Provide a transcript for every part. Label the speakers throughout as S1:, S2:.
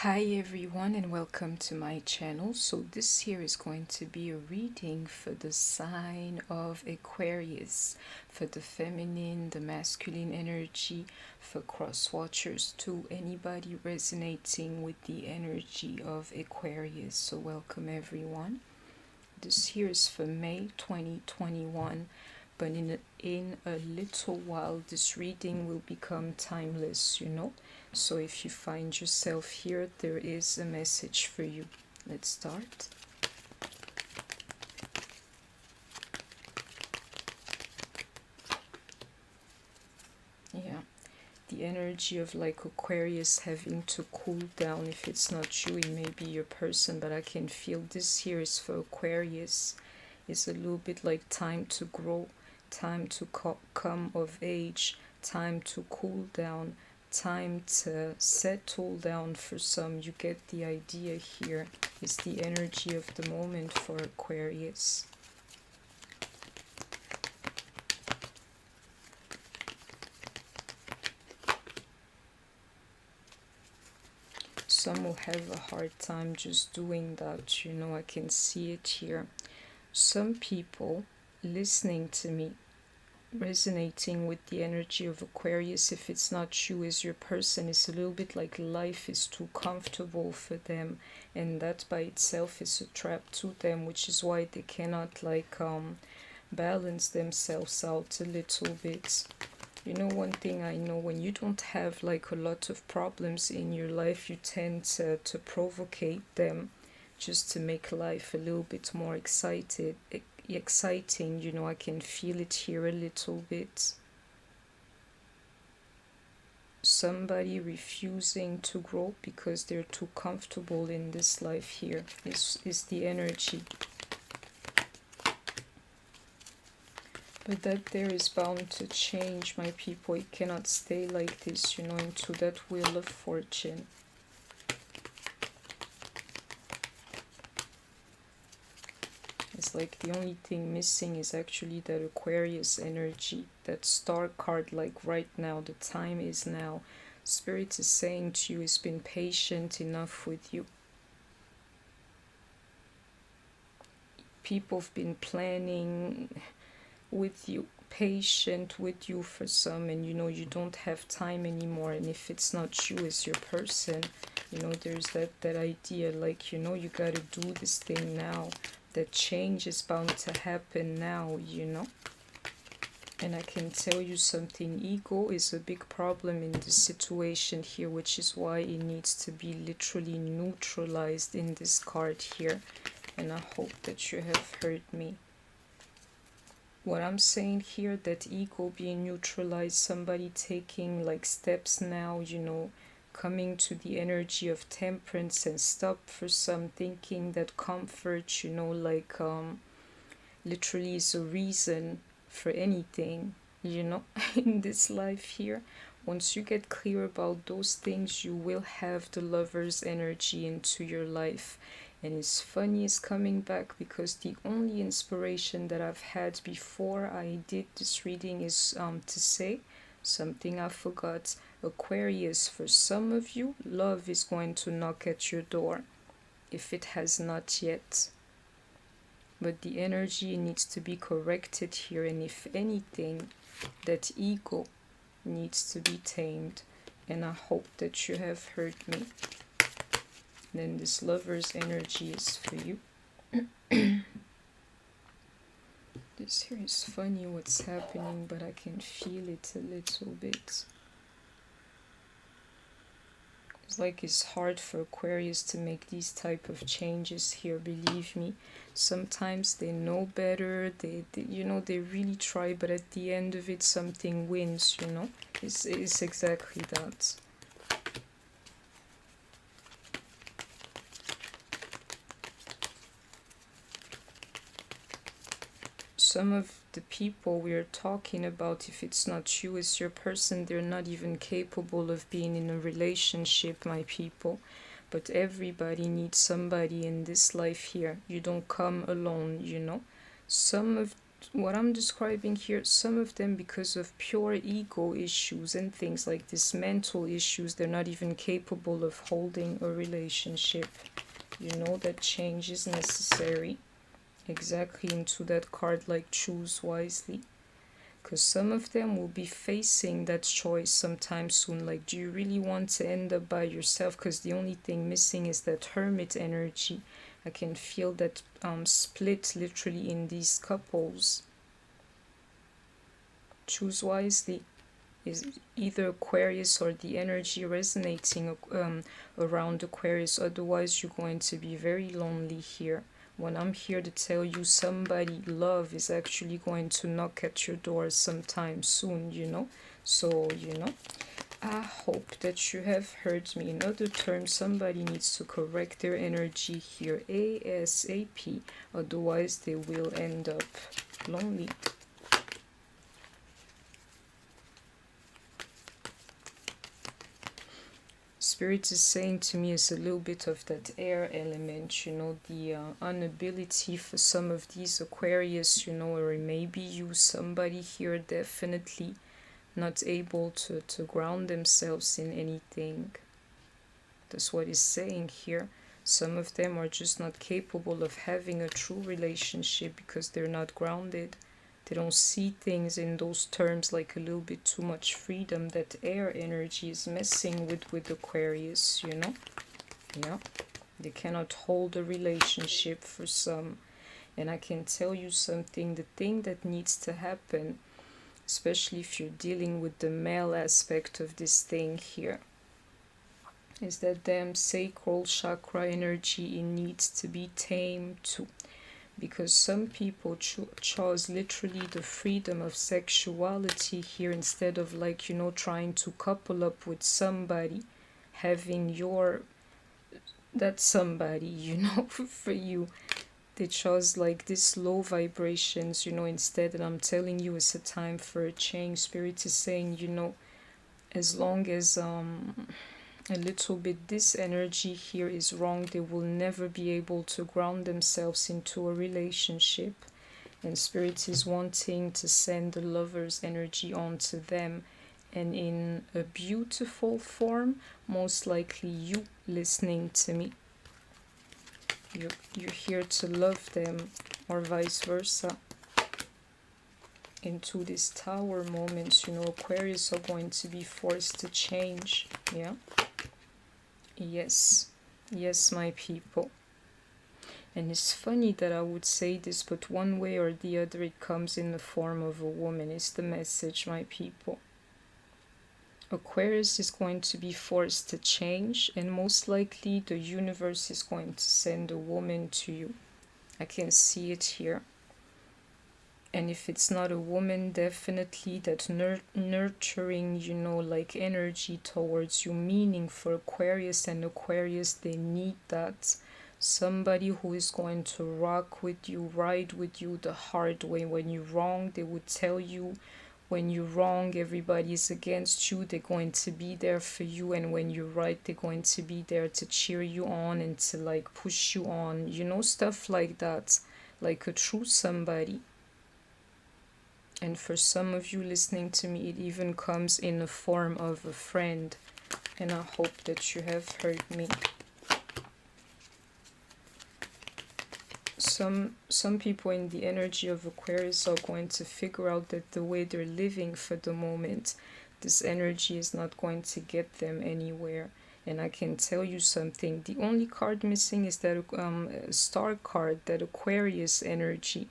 S1: Hi everyone and welcome to my channel. So this here is going to be a reading for the sign of Aquarius, for the feminine, the masculine energy, for cross watchers too, anybody resonating with the energy of Aquarius. So welcome everyone. This here is for May 2021, but in a little while this reading will become timeless, so if you find yourself here, there is a message for you. Let's start. Yeah, the energy of like Aquarius having to cool down. If it's not you, it may be your person, but I can feel this here is for Aquarius. It's a little bit like time to grow, time to come of age, time to cool down, time to settle down. For some, you get the idea here. Is the energy of the moment for Aquarius. Some will have a hard time just doing that, I can see it here. Some people listening to me, resonating with the energy of Aquarius, if it's not you as your person, it's a little bit like life is too comfortable for them, and that by itself is a trap to them, which is why they cannot balance themselves out a little bit. One thing I know, when you don't have like a lot of problems in your life, you tend to provocate them just to make life a little bit more exciting. I can feel it here a little bit. Somebody refusing to grow because they're too comfortable in this life here is the energy. But that there is bound to change, my people. It cannot stay like this, into that wheel of fortune. It's like the only thing missing is actually that Aquarius energy, that star card, like right now, the time is now. Spirit is saying to you, it's been patient enough with you. People have been planning with you, patient with you for some, and you don't have time anymore. And if it's not you as your person, there's that idea like, you gotta do this thing now. That change is bound to happen now, And I can tell you something, ego is a big problem in this situation here, which is why it needs to be literally neutralized in this card here. And I hope that you have heard me. What I'm saying here, that ego being neutralized, somebody taking like steps now, coming to the energy of temperance and stop for some, thinking that comfort, literally is a reason for anything, in this life here. Once you get clear about those things, you will have the lover's energy into your life. And it's funny, it's coming back, because the only inspiration that I've had before I did this reading is to say something I forgot. Aquarius, for some of you, love is going to knock at your door, if it has not yet. But the energy needs to be corrected here, and if anything, that ego needs to be tamed. And I hope that you have heard me. Then this lover's energy is for you. This here is funny what's happening, but I can feel it a little bit. It's like it's hard for Aquarius to make these type of changes here, believe me. Sometimes they know better, they really try, but at the end of it something wins, It's exactly that. Some of the people we are talking about, if it's not you as your person, they're not even capable of being in a relationship, my people. But everybody needs somebody in this life here. You don't come alone, Some of what I'm describing here, some of them because of pure ego issues and things like this, mental issues, they're not even capable of holding a relationship. You know that change is necessary. Exactly, into that card like choose wisely. Because some of them will be facing that choice sometime soon. Like, do you really want to end up by yourself? Because the only thing missing is that hermit energy. I can feel that split literally in these couples. Choose wisely is either Aquarius or the energy resonating around Aquarius. Otherwise, you're going to be very lonely here. When I'm here to tell you somebody love is actually going to knock at your door sometime soon, you know. So, you know, I hope that you have heard me. In other terms, somebody needs to correct their energy here ASAP. Otherwise, they will end up lonely. Spirit is saying to me is a little bit of that air element, you know, the inability for some of these Aquarius, you know, or maybe you, somebody here definitely not able to ground themselves in anything. That's what it's saying here. Some of them are just not capable of having a true relationship because they're not grounded. They don't see things in those terms, like a little bit too much freedom. That air energy is messing with Aquarius, you know. Yeah, they cannot hold a relationship for some. And I can tell you something, the thing that needs to happen, especially if you're dealing with the male aspect of this thing here, is that damn sacral chakra energy, it needs to be tamed too. Because some people chose literally the freedom of sexuality here instead of, like, you know, trying to couple up with somebody, having your, that somebody, you know, for you. They chose like this low vibrations, you know, instead. And I'm telling you, it's a time for a change. Spirit is saying, you know, as long as a little bit this energy here is wrong, they will never be able to ground themselves into a relationship. And Spirit is wanting to send the lover's energy onto them, and in a beautiful form, most likely you listening to me, you're here to love them, or vice versa. Into this tower moments, you know, Aquarius are going to be forced to change. Yeah. Yes, yes, my people. And it's funny that I would say this, but one way or the other it comes in the form of a woman. It's the message, my people. Aquarius is going to be forced to change, and most likely the universe is going to send a woman to you. I can see it here. And if it's not a woman, definitely that nurturing, you know, like energy towards you, meaning for Aquarius. And Aquarius, they need that. Somebody who is going to rock with you, ride with you the hard way. When you're wrong, they would tell you. When you're wrong, everybody is against you. They're going to be there for you. And when you're right, they're going to be there to cheer you on and to like push you on. You know, stuff like that. Like a true somebody. And for some of you listening to me, it even comes in the form of a friend. And I hope that you have heard me. Some people in the energy of Aquarius are going to figure out that the way they're living for the moment, this energy is not going to get them anywhere. And I can tell you something. The only card missing is that star card, that Aquarius energy.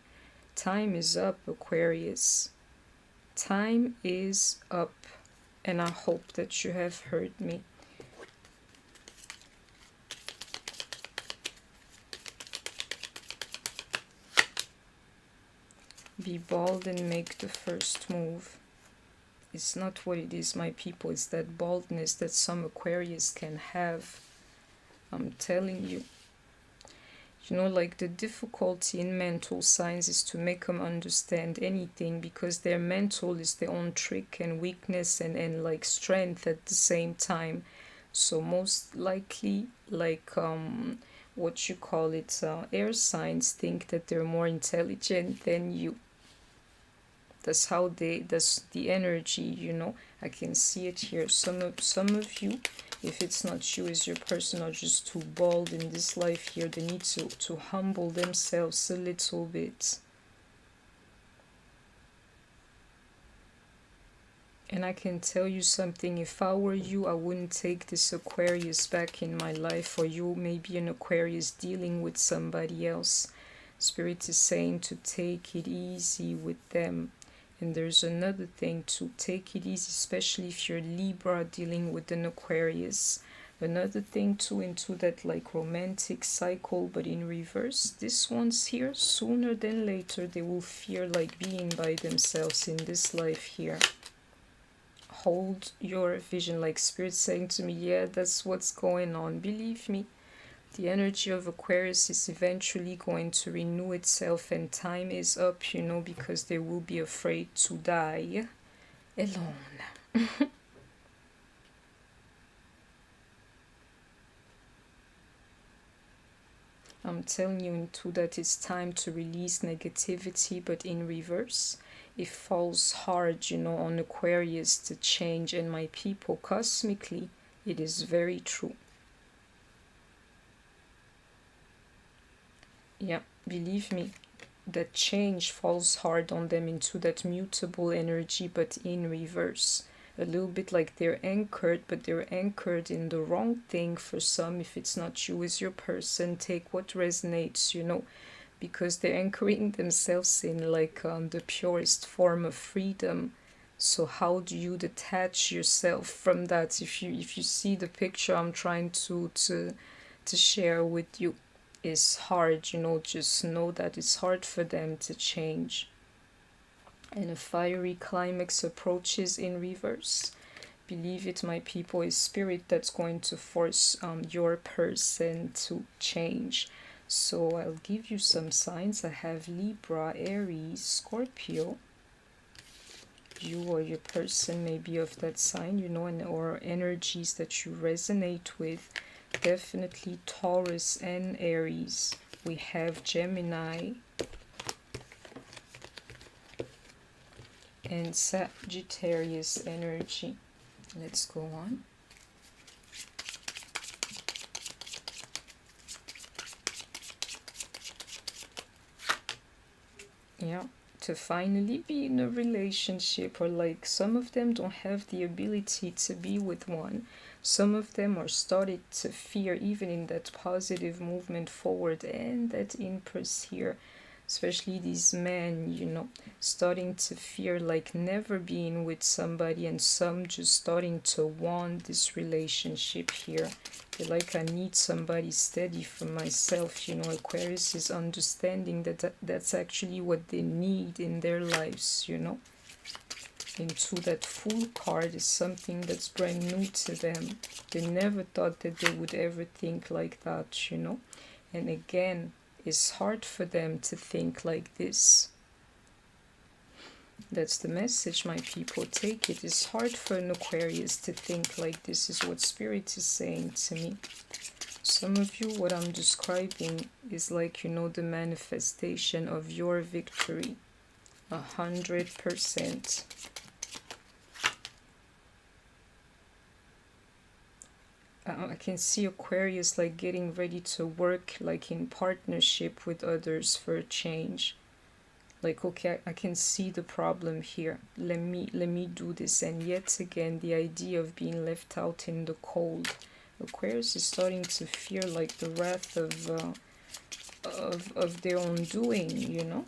S1: Time is up, Aquarius. Time is up. And I hope that you have heard me. Be bold and make the first move. It's not what it is, my people. It's that boldness that some Aquarius can have. I'm telling you. You know, like the difficulty in mental signs is to make them understand anything, because their mental is their own trick and weakness and like strength at the same time. So most likely, like what you call it, air signs think that they're more intelligent than you. That's how that's the energy, you know. I can see it here. Some of you, if it's not you as your person, are just too bold in this life here. They need to humble themselves a little bit. And I can tell you something, if I were you, I wouldn't take this Aquarius back in my life, or you may be an Aquarius dealing with somebody else. Spirit is saying to take it easy with them. And there's another thing, to take it easy, especially if you're Libra dealing with an Aquarius. Another thing too, into that like romantic cycle, but in reverse, this one's here, sooner than later, they will fear like being by themselves in this life here. Hold your vision, like Spirit saying to me, yeah, that's what's going on. Believe me, the energy of Aquarius is eventually going to renew itself, and time is up, you know, because they will be afraid to die alone. I'm telling you into that it's time to release negativity, but in reverse, it falls hard, you know, on Aquarius to change. And my people, cosmically, it is very true. Yeah, believe me, that change falls hard on them into that mutable energy, but in reverse. A little bit like they're anchored, but they're anchored in the wrong thing for some. If it's not you as your person, take what resonates, you know, because they're anchoring themselves in like the purest form of freedom. So how do you detach yourself from that? If you see the picture I'm trying to share with you, is hard, you know. Just know that it's hard for them to change. And a fiery climax approaches in reverse. Believe it, my people, is spirit that's going to force your person to change. So I'll give you some signs. I have Libra, Aries, Scorpio. You or your person may be of that sign, you know, and or energies that you resonate with. Definitely Taurus and Aries. We have Gemini and Sagittarius energy. Let's go on. Yeah, to finally be in a relationship, or like some of them don't have the ability to be with one. Some of them are started to fear even in that positive movement forward, and that Empress here, especially these men, you know, starting to fear like never being with somebody, and some just starting to want this relationship here. They're like, I need somebody steady for myself, you know. Aquarius is understanding that that's actually what they need in their lives, you know. Into that Fool card is something that's brand new to them. They never thought that they would ever think like that, you know. And again, it's hard for them to think like this. That's the message, my people. Take it. It's hard for an Aquarius to think like this, is what Spirit is saying to me. Some of you, what I'm describing is like, you know, the manifestation of your victory. 100%. I can see Aquarius like getting ready to work like in partnership with others for a change. Like, okay, I can see the problem here. Let me do this. And yet again, the idea of being left out in the cold. Aquarius is starting to fear like the wrath of their own doing, you know.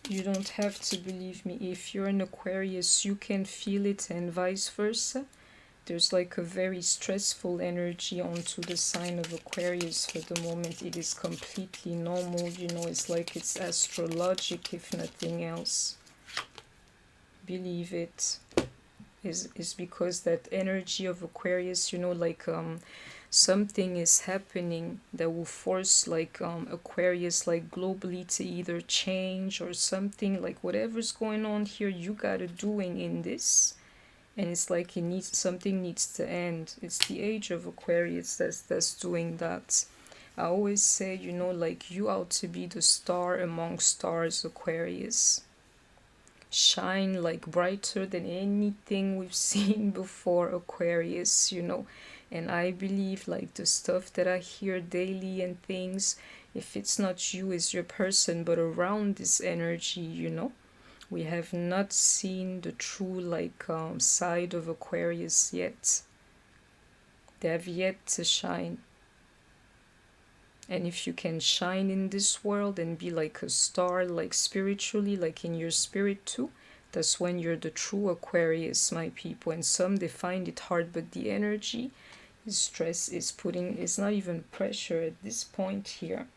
S1: You don't have to believe me. If you're an Aquarius, you can feel it, and vice versa. There's like a very stressful energy onto the sign of Aquarius for the moment. It is completely normal, you know. It's like it's astrologic, if nothing else. Believe it. Is because that energy of Aquarius, you know, like something is happening that will force like Aquarius like globally to either change or something. Like whatever's going on here, you gotta doing in this, And it's like something needs to end. It's the age of Aquarius that's doing that. I always say, you know, like, you ought to be the star among stars, Aquarius. Shine like brighter than anything we've seen before, Aquarius, you know. And I believe, like, the stuff that I hear daily and things, if it's not you as your person, but around this energy, you know, we have not seen the true, like, side of Aquarius yet. They have yet to shine. And if you can shine in this world and be like a star, like spiritually, like in your spirit too, that's when you're the true Aquarius, my people. And some, they find it hard, but the energy is stress, is putting, it's not even pressure at this point here.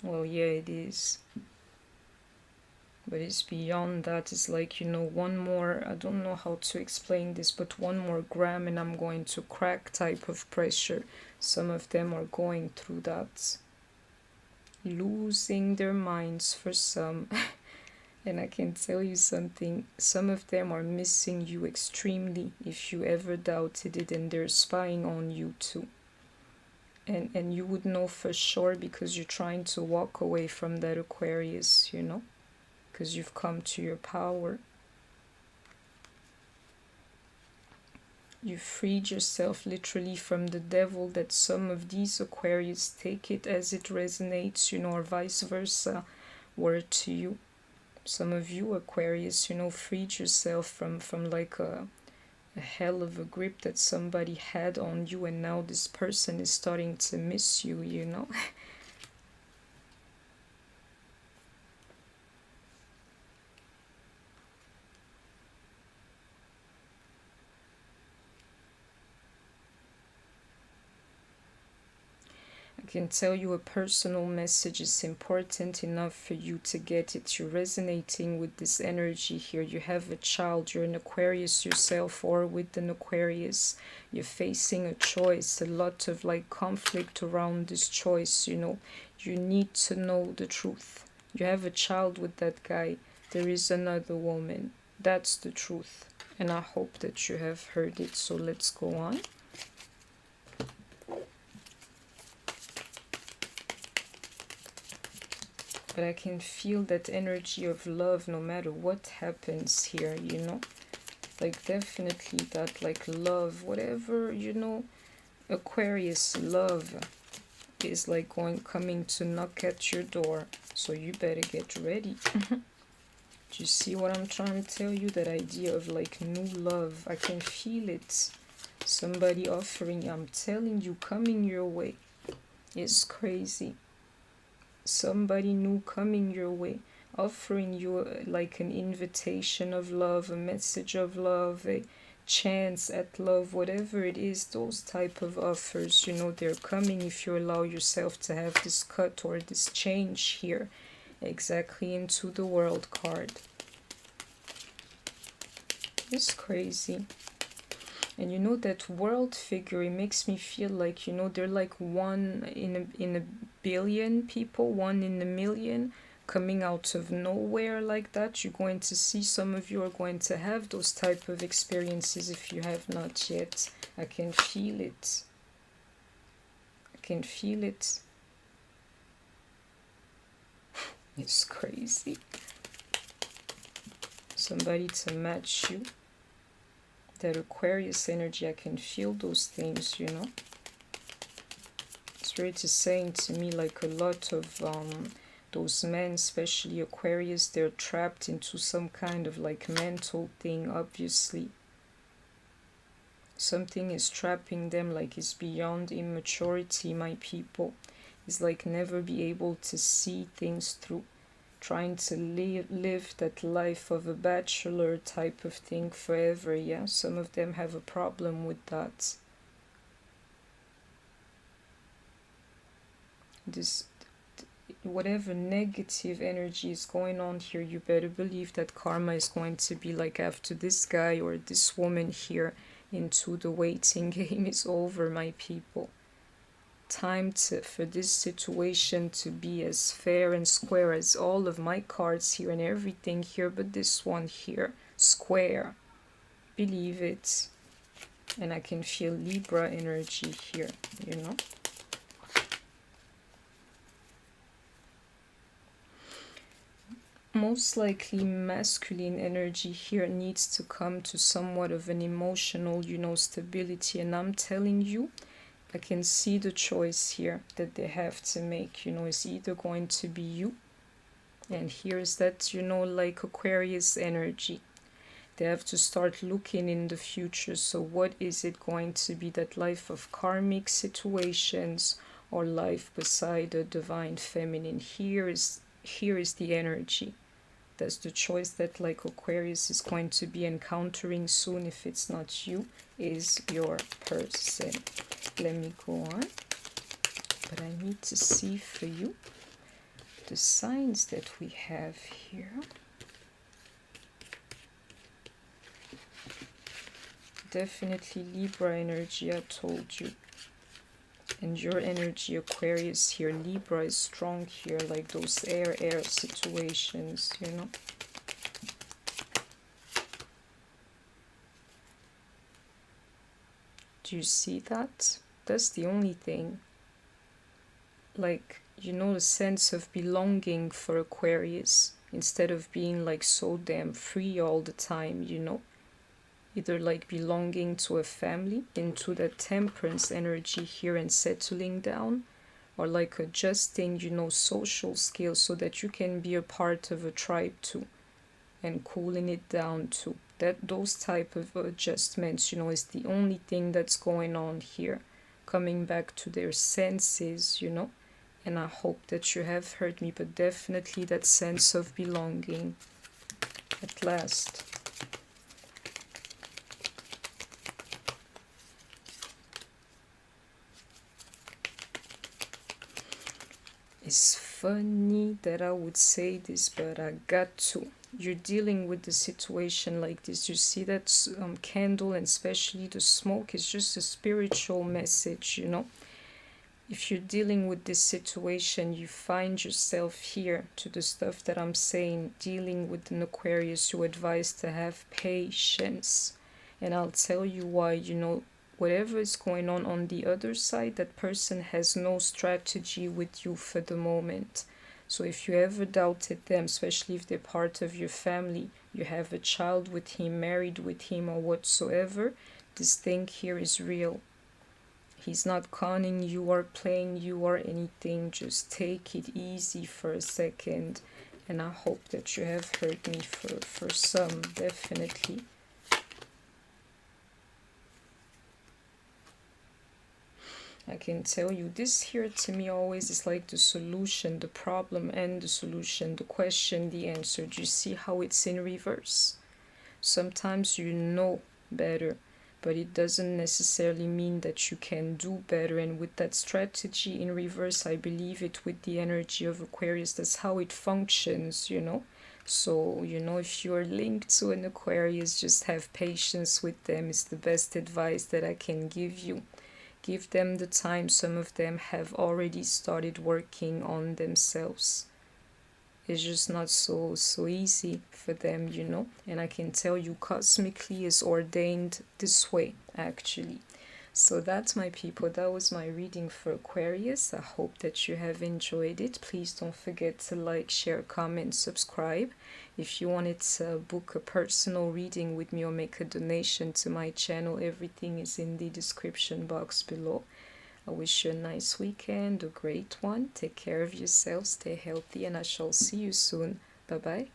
S1: Well, yeah, it is. But it's beyond that. It's like, you know, one more, I don't know how to explain this, but one more gram and I'm going to crack type of pressure. Some of them are going through that. Losing their minds for some. And I can tell you something, some of them are missing you extremely if you ever doubted it, and they're spying on you too. And you would know for sure because you're trying to walk away from that, Aquarius, you know, because you've come to your power. You freed yourself literally from the devil, that some of these Aquarius take it as it resonates, you know, or vice versa, word to you. Some of you Aquarius, you know, freed yourself from like a hell of a grip that somebody had on you, and now this person is starting to miss you, you know. I can tell you a personal message is important enough for you to get it. You're resonating with this energy here. You have a child, you're an Aquarius yourself, or with an Aquarius. You're facing a choice, a lot of like conflict around this choice, you know. You need to know the truth. You have a child with that guy. There is another woman. That's the truth. And I hope that you have heard it. So let's go on. But I can feel that energy of love no matter what happens here, you know. Like, definitely that, like, love, whatever, you know, Aquarius love is like coming to knock at your door. So you better get ready. Do you see what I'm trying to tell you? That idea of like new love. I can feel it. Somebody offering, I'm telling you, coming your way. It's crazy. Somebody new coming your way, offering you like an invitation of love, a message of love, a chance at love, whatever it is. Those type of offers, you know, they're coming if you allow yourself to have this cut or this change here, exactly into the World card. It's crazy. And you know, that world figure, it makes me feel like, you know, they're like one in a billion people, one in a million, coming out of nowhere like that. You're going to see, some of you are going to have those type of experiences if you have not yet. I can feel it. I can feel it. It's crazy. Somebody to match you. That Aquarius energy, I can feel those things, you know. Spirit is saying to me like a lot of those men, especially Aquarius, they're trapped into some kind of like mental thing, obviously. Something is trapping them, like it's beyond immaturity, my people. It's like never be able to see things through. Trying to live that life of a bachelor type of thing forever, yeah? Some of them have a problem with that. This, whatever negative energy is going on here, you better believe that karma is going to be like after this guy or this woman here into the waiting game is over, my people. Time for this situation to be as fair and square as all of my cards here and everything here, but this one here. square. Believe it. And I can feel Libra energy here, you know. Most likely masculine energy here needs to come to somewhat of an emotional, you know, stability. And I'm telling you, I can see the choice here that they have to make, you know. It's either going to be you, and here's that, you know, like Aquarius energy. They have to start looking in the future. So what is it going to be? That life of karmic situations or life beside the divine feminine? Here is the energy. That's the choice that like Aquarius is going to be encountering soon. If it's not you, is your person. Let me go on. But I need to see for you the signs that we have here. Definitely Libra energy, I told you. And your energy, Aquarius here. Libra is strong here, like those air situations, you know. Do you see that? That's the only thing. Like, you know, the sense of belonging for Aquarius, instead of being like so damn free all the time, you know. Either like belonging to a family, into that temperance energy here and settling down, or like adjusting, you know, social skills so that you can be a part of a tribe too, and cooling it down too. Those type of adjustments, you know, is the only thing that's going on here. Coming back to their senses, you know, and I hope that you have heard me, but definitely that sense of belonging at last. It's funny that I would say this, but I got to. You're dealing with the situation like this. You see that candle, and especially the smoke, is just a spiritual message, you know. If you're dealing with this situation, you find yourself here to the stuff that I'm saying, dealing with an Aquarius, you advise to have patience. And I'll tell you why, you know. Whatever is going on the other side, that person has no strategy with you for the moment. So if you ever doubted them, especially if they're part of your family, you have a child with him, married with him, or whatsoever, this thing here is real. He's not conning you or playing you or anything. Just take it easy for a second. And I hope that you have heard me for some, definitely. I can tell you, this here to me always is like the solution, the problem and the solution, the question, the answer. Do you see how it's in reverse? Sometimes you know better, but it doesn't necessarily mean that you can do better. And with that strategy in reverse, I believe it with the energy of Aquarius, that's how it functions, you know. So, you know, if you're linked to an Aquarius, just have patience with them. It's the best advice that I can give you. Give them the time. Some of them have already started working on themselves. It's just not so easy for them, you know. And I can tell you, cosmically is ordained this way, actually. So that's, my people, that was my reading for Aquarius. I hope that you have enjoyed it. Please don't forget to like, share, comment, subscribe. If you wanted to book a personal reading with me or make a donation to my channel, everything is in the description box below. I wish you a nice weekend, a great one. Take care of yourself, stay healthy, and I shall see you soon. Bye-bye.